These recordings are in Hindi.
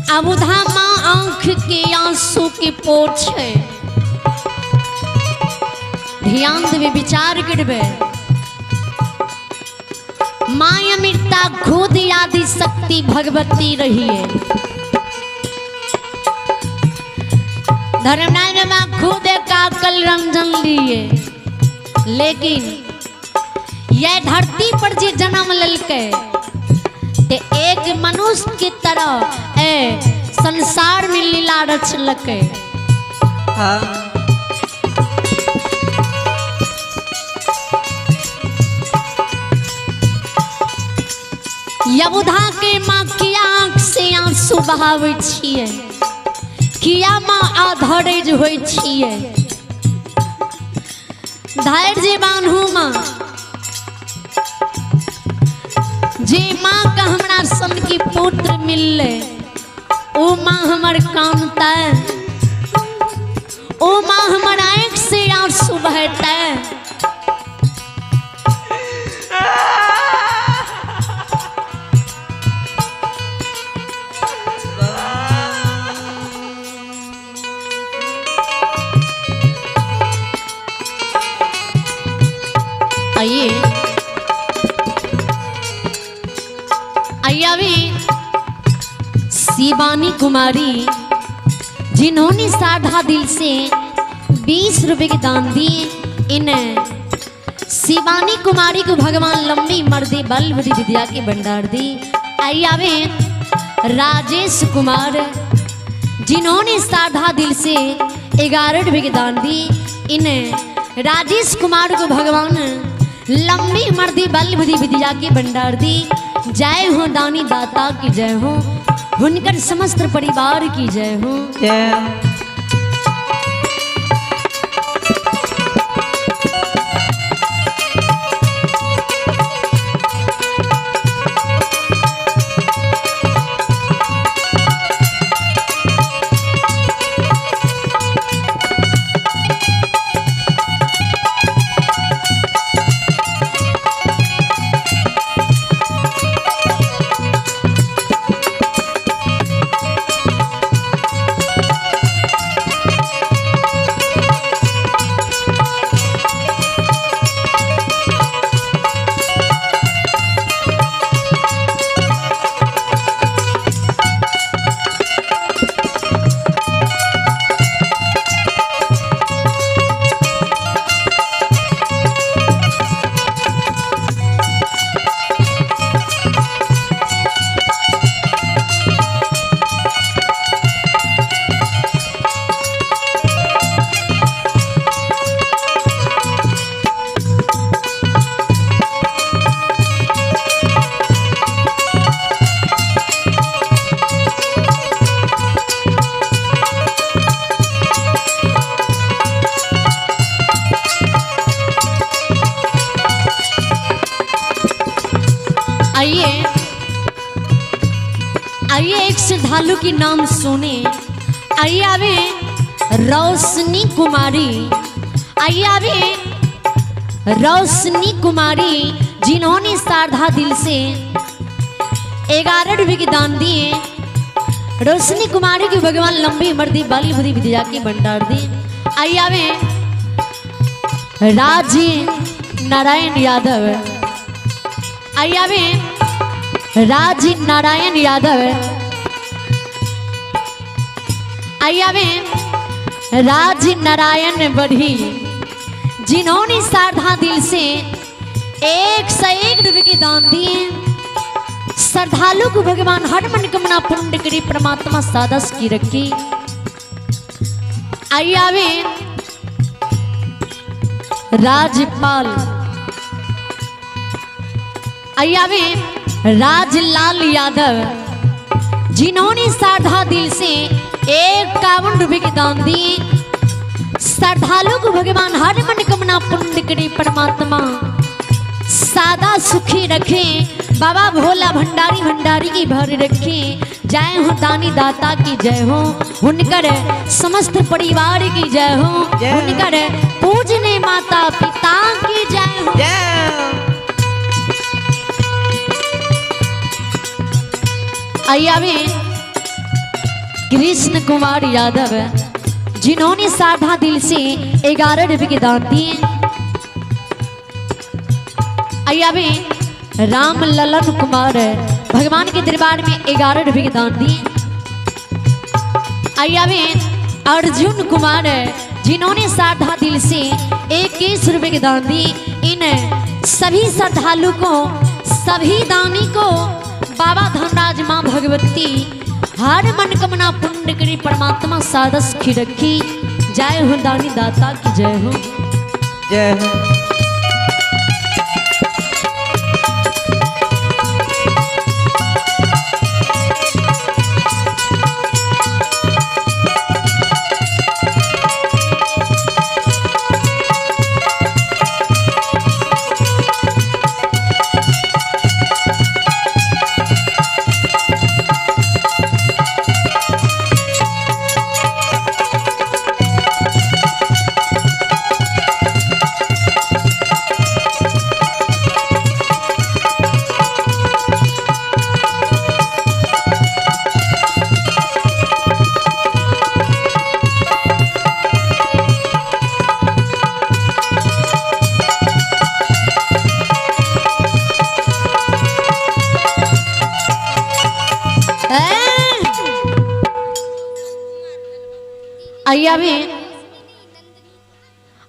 अबुधा माँ आंख के आंसू की पोछे ध्यान देवे विचार करबे माँ अमृता खुद आदि शक्ति भगवती रही है। धर्मराज माँ खुद का कल रंजन लिए लेकिन यह धरती पर जे जन्म ललके ते एक मनुष्य की तरह संसार में लीला रचलके। यबुधा के माँ किया आँख से आंसू बहावे छिए किया माँ अधैर्य होय छिए। धैर्य बांधू माँ जे माँ का हमरा सन की पुत्र मिलले ओ माँ हमर कानता ओ माँ हमर आँख से आंसू बहता। आइए शिवानी कुमारी जिन्होंने साधा दिल से 20 रुपए के दान दिए। इन शिवानी कुमारी को भगवान लंबी मर्दी बल बुद्धि विद्या के भंडार दी। आइए राजेश कुमार जिन्होंने साधा दिल से 11 रुपए के दान दी। इन राजेश कुमार को भगवान लंबी मर्दी बल बुद्धि विद्या के भंडार दी। जय हो दानी दाता की जय हो हुनकर समस्त परिवार की जय हो। आइए एक श्रद्धालु की नाम सुने। आइए आवे रोशनी कुमारी। आइए आवे रोशनी कुमारी जिन्होंने साधा दिल से 11 रुपए के दान दिए। रोशनी कुमारी की भगवान लंबी मर्दी बल बुद्धि विद्या की भंडार दी। आइए आवे राज नारायण यादव। आइए आवे राज नारायण यादव। आइए राज नारायण बढ़ी जिन्होंने साधा दिल से 101 रुपए के दान दिए। श्रद्धालु को भगवान हर मनोकामना पूर्ण करे परमात्मा सादस की रखी। आइए राजपाल। आइए राजलाल यादव जिन्होंने साधा दिल से 51 रुपए के दान दिए। श्रद्धालु को भगवान हर मनोकामना पूर्ण करे परमात्मा सादा सुखी रखे। बाबा भोला भंडारी भंडारी की भर रखे। जय हो दानी दाता की जय हो हुनकर समस्त परिवार की जय हो हुनकर पूजने माता पिता की जय हो। आइए कृष्ण कुमार यादव जिन्होंने साधा दिल से 11 रुपए के दान दिए। आइए राम ललन कुमार भगवान के दरबार में 11 रुपए के दान दिए। आइए अर्जुन कुमार जिन्होंने साधा दिल से 21 रुपए के दान दिए। इन सभी श्रद्धालु को, सभी दानी को बाबा धनराज माँ भगवती हर मनोकामना पूर्ण करी परमात्मा सादस की रखी। जय हो दानी दाता की जय हो, जय हो।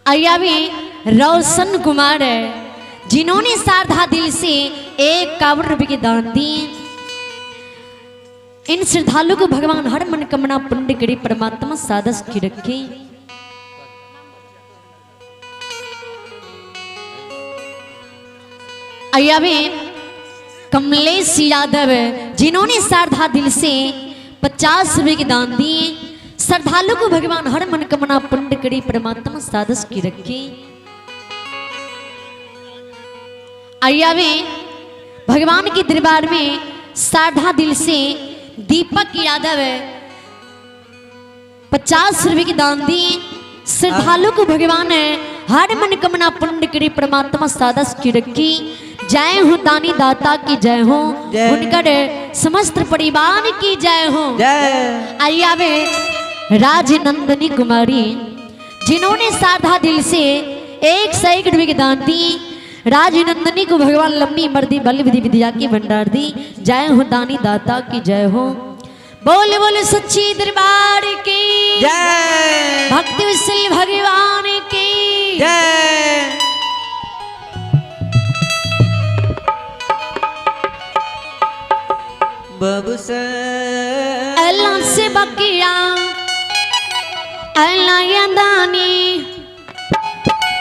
आइए रोशन कुमार जिन्होंने साधा दिल से 51 रुपए के दान दिए। इन श्रद्धालु को भगवान हर मनोकामना पूर्ण करे परमात्मा सादस की रखे। आइए कमलेश यादव जिन्होंने साधा दिल से 50 रुपए के दान दिए। श्रद्धालु को भगवान हर मनोकामना पूर्ण करे परमात्मा सादस की रखे। आइए भगवान के दरबार में साधा दिल से दीपक यादव 50 रुपए के दान दिए। श्रद्धालु को भगवान हर मनोकामना पूर्ण करे परमात्मा सादस की रखी। जय हो दानी दाता की जय हो, उनकर समस्त परिवार की जय हो। आइए राजनंदनी कुमारी जिन्होंने साधा दिल से 101 रुपए के दान दी। राजनंदनी को भगवान लंबी मर्दी बल विधि विद्या की भंडार दी। जय हो दानी दाता की जय हो। बोले बोले सच्ची दरबार की जय, भक्ति विशल भगवान की जय। बाबू से अल्लाह से बकिया अल्लाह या दानी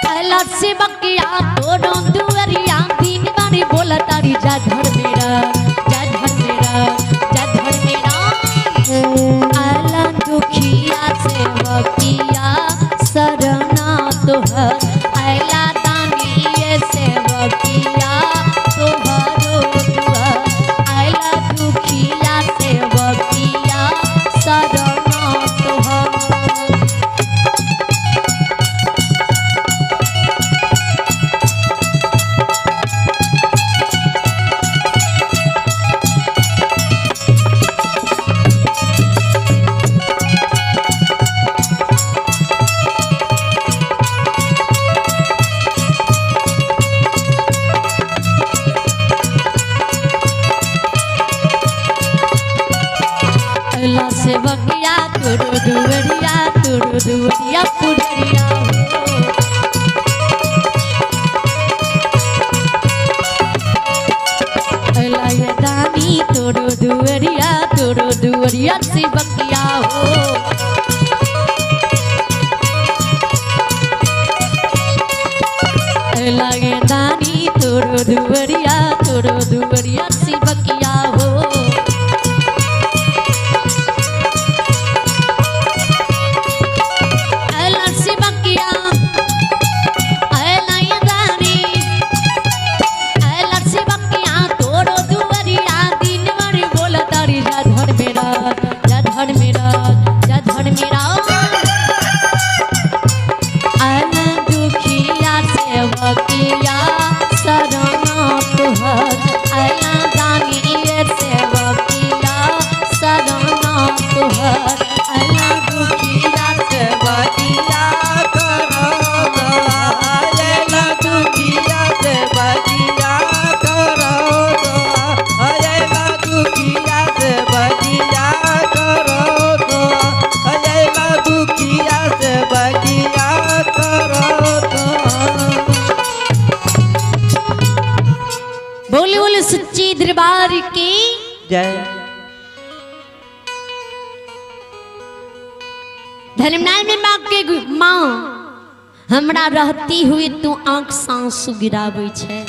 अल्लाह से बकिया तोड़ो दुआरिया दिन बारी बोला तारी जा धर मेरा, जा धर मेरा, जा धर मेरा। अल्लाह दुखिया से बकिया सरना तोहर अल्लाह दानी ये से बकिया तोहरो दुआ। अल्लाह दुखिया से बकिया सरना तोहर। से बकिया तुरु दुवरिया पुडरिया हो। ये दानी तुरु दुवरिया से बकिया हो। लगे दानी तुरु दुवरिया से बकिया हो। बकिया सरना तोहर अल्लाह सच्ची दरबार की जय। धर्मनाल में माँ के माँ हमरा रहती हुई तू आंख सांसू गिराबै छे।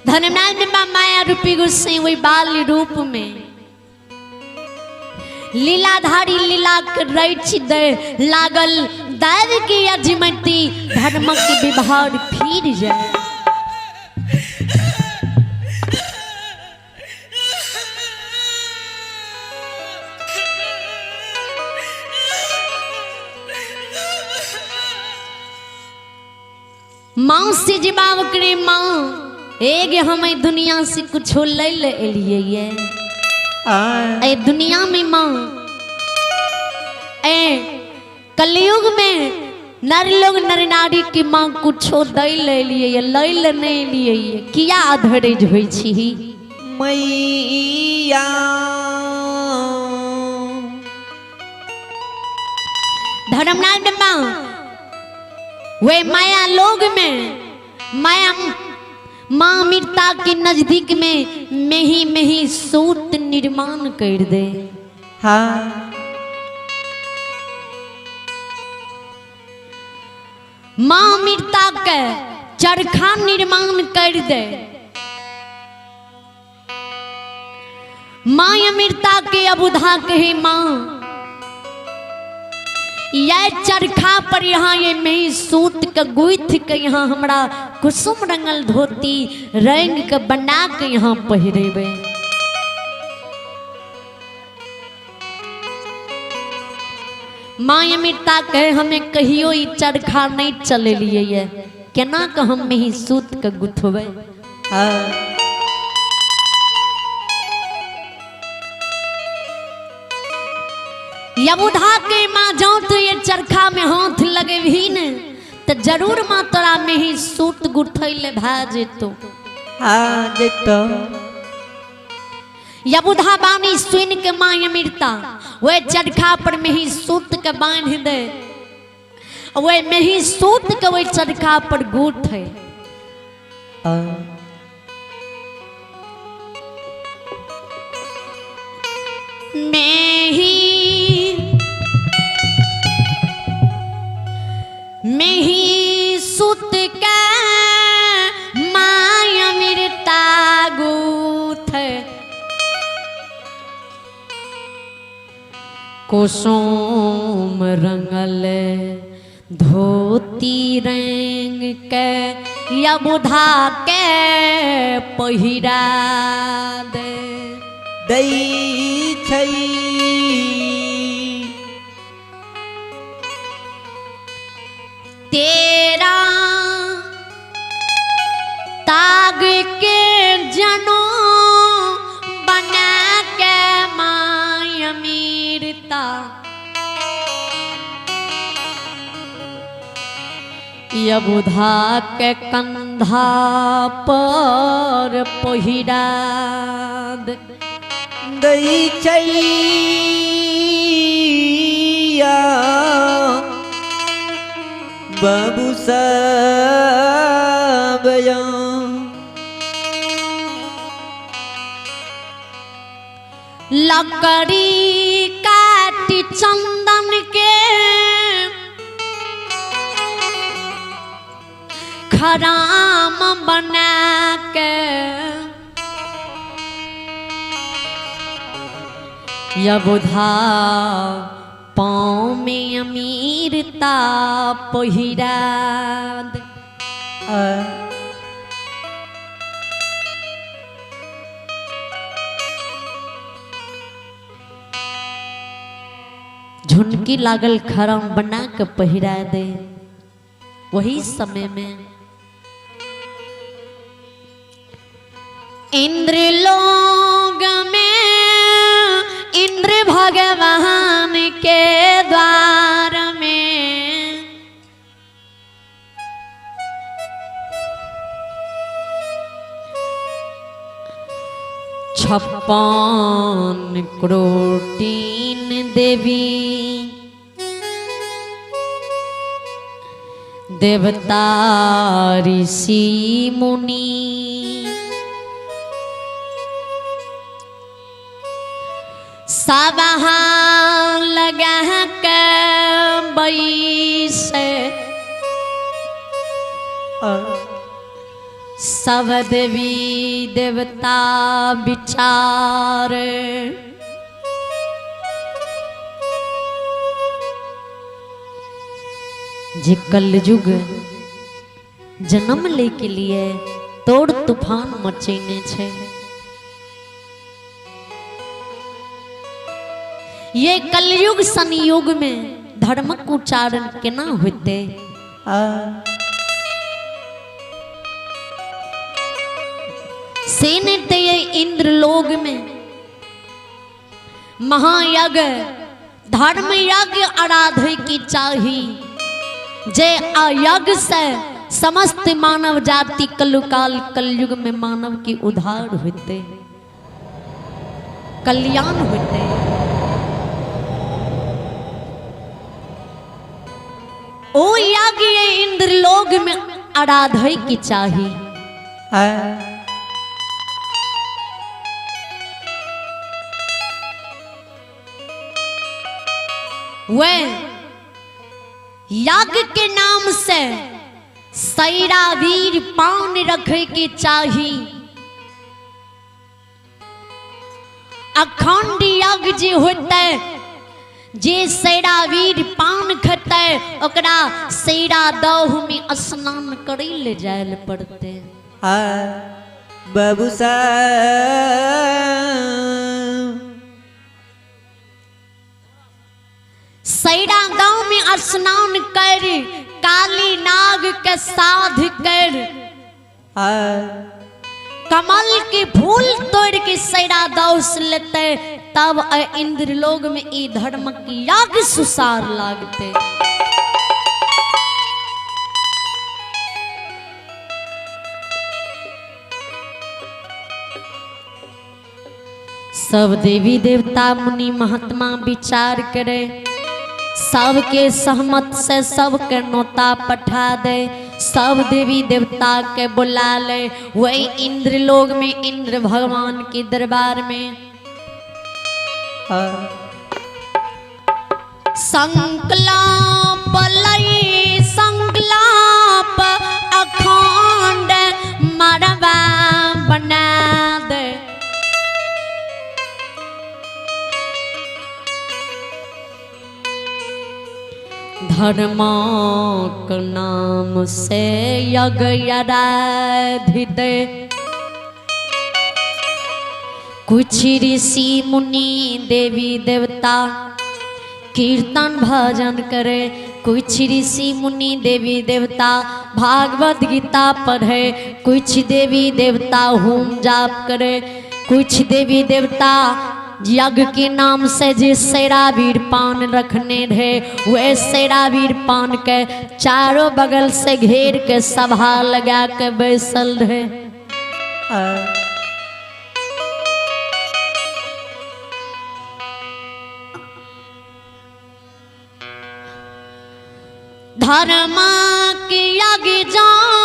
धर्मनाल में माँ माया रूपी गुस्से वही बाल रूप में लीलाधारी लीला रच लागल दैव की अजमती धर्म के व्यवहार फिर जाए। माँ से जवाब करे माँ एक हम दुनिया से कुछ ले लिए ए दुनिया में माँ ए कलयुग में नर लोग नर नारी की माँ कुछो दे ले लिए ले नहीं लिए किया अधरेज होई छी मैया। धर्मनाल में माँ वे माया लोग में माया माँ अमृता के नजदीक में ही सूत निर्माण कर दे। हाँ माँ अमृता के चरखा निर्माण कर दे। माँ अमृता के अबुधा कहे माँ यह चरखा पर यहाँ ये मैं सूत का गुथ के यहाँ हमरा कुसुम रंगल धोती रंग के बना के यहाँ पहिरेबे। माँ अमृता कहे हमें कहियो ई चरखा नहीं चले लिए ये केना के हम में ही सूत के गुथबे। यबुधा के माँ जाओ तो ये चरखा में हाथ लगे भी न तो जरूर माँ तोरा में ही सूत गुथैले भा जेतो। हाँ जेतो। यबुधा बानी सुन के माँ अमृता वे चरखा पर में ही सूत के बांध दे वे में ही सूत के वे चरखा पर गुथे। मैं ही सुत का माय अमृता गुथ कुसुम रंगल धोती रंग के यबुधा के पहिरा दे दई छई। तेरा ताग के जनो बना के माय अमृता यबुधा के कंधा पर पहिरा दई छई। बाबू साहब लकड़ी काटी चंदन के खराम बना के यबुधा पाँव में अमृता पहिरा दे। झुनकी लागल खराम बना के पहिरा दे। वही समय में इंद्र लोग में इंद्र भगवान के द्वार में छप्पन करोटीन देवी देवता ऋषि मुनि सब लगा के बैसे सब देवी देवता विचार जे कलयुग जन्म ले के लिए तोड़ तूफान मचेने छे। ये कलयुग संयोग में धर्मक उच्चारण केना होते। सेने ये इंद्रलोक में महायज्ञ धर्म यज्ञ आराधे की चाही जे अयज्ञ से समस्त मानव जाति कलुकाल कलयुग में मानव की उद्धार होते कल्याण होते। ओ यज्ञ इंद्रलोक में आराधे की चाही। वह यज्ञ के नाम से सैरावीर पान रखे के चाही। अखंड यज्ञ जे होते जे सैरावीर पान खते ओकरा सैरा दह में स्नान करे ले जाए पड़ते। बाबू सैरा गांव में स्नान कर काली नाग के साध कर कमल के फूल तोड़ के सैरा दौस लेते तब इंद्रलोक में ई धर्म की यज्ञ सुसार लागते। सब देवी देवता मुनि महात्मा विचार करे सबके सहमत से सबके नोता पठा दे। सब देवी देवता के बुला ले वही इंद्रलोक में इंद्र भगवान के दरबार में संकल्प लई संकल्प अखंड मरवा बना दे। धर्मक नाम से यज्ञ आराधित कुछ ऋषि मुनि देवी देवता कीर्तन भजन करे। कुछ ऋषि मुनि देवी देवता भागवत गीता पढ़े। कुछ देवी देवता होम जाप करे। कुछ देवी देवता यज्ञ के नाम से जे सैरावीर पान रखने रहे वह सैरावीर पान के चारों बगल से घेर के सभा लगा के बैसल रहे। धर्म के यज्ञ जान